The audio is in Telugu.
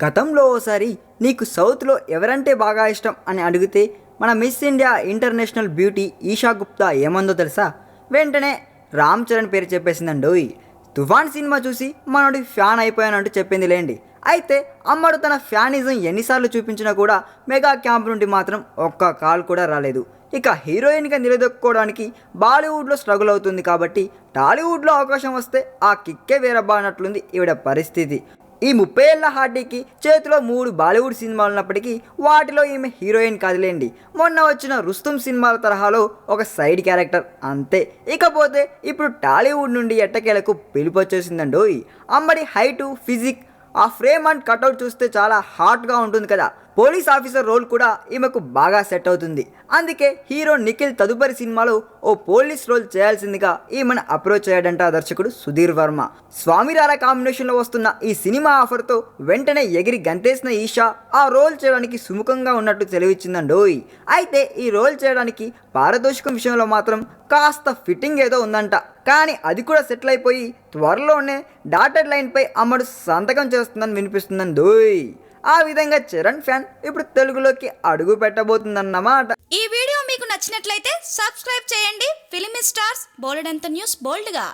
గతంలో ఓసారి నీకు సౌత్లో ఎవరంటే బాగా ఇష్టం అని అడిగితే మన Miss India international beauty Esha Gupta ఏమందో తెలుసా? వెంటనే రామ్ చరణ్ పేరు చెప్పేసిందండోయ్. తుఫాన్ సినిమా చూసి మనోడి ఫ్యాన్ అయిపోయానంటూ చెప్పింది లేండి. అయితే అమ్మడు తన ఫ్యానిజం ఎన్నిసార్లు చూపించినా కూడా మెగా క్యాంప్ నుండి మాత్రం ఒక్క కాల్ కూడా రాలేదు. ఇక హీరోయిన్గా నిలదొక్కుకోవడానికి బాలీవుడ్లో స్ట్రగుల్ అవుతుంది కాబట్టి టాలీవుడ్లో అవకాశం వస్తే ఆ కిక్కే వేరబ్బా అన్నట్లుంది ఈవిడ పరిస్థితి. ఈ 30 ఏళ్ల హార్డీకి చేతిలో 3 బాలీవుడ్ సినిమాలు ఉన్నప్పటికీ వాటిలో ఈమె హీరోయిన్ కాదులేండి. మొన్న వచ్చిన రుస్తుం సినిమాల తరహాలో ఒక సైడ్ క్యారెక్టర్ అంతే. ఇకపోతే ఇప్పుడు టాలీవుడ్ నుండి ఎట్టకేలకు పిలుపు వచ్చేసిందండోయ్. అమ్మడి హైటు, ఫిజిక్, ఆ ఫ్రేమ్ అండ్ కట్అవుట్ చూస్తే చాలా హాట్గా ఉంటుంది కదా. పోలీస్ ఆఫీసర్ రోల్ కూడా ఈమెకు బాగా సెట్ అవుతుంది. అందుకే హీరో నిఖిల్ తదుపరి సినిమాలో ఓ పోలీస్ రోల్ చేయాల్సిందిగా ఈమెను అప్రోచ్ అయ్యాడంట దర్శకుడు సుధీర్ వర్మ. స్వామిరారా కాంబినేషన్లో వస్తున్న ఈ సినిమా ఆఫర్తో వెంటనే ఎగిరి గంతేసిన ఈషా ఆ రోల్ చేయడానికి సుముఖంగా ఉన్నట్టు తెలివిచ్చిందండోయ్. అయితే ఈ రోల్ చేయడానికి పారితోషికం విషయంలో మాత్రం కాస్త ఫిట్టింగ్ ఏదో ఉందంట. కానీ అది కూడా సెటిల్ అయిపోయి త్వరలోనే డాటెడ్ లైన్పై అమ్మడు సంతకం చేస్తుందని వినిపిస్తుందండోయ్. ఆ విధంగా చరణ్ ఫ్యాన్ ఇప్పుడు తెలుగులోకి అడుగు పెట్టబోతుందన్నమాట. ఈ వీడియో మీకు నచ్చినట్లయితే సబ్స్క్రైబ్ చేయండి. ఫిలిమి స్టార్స్ బోలెడంత న్యూస్ బోల్డ్గా.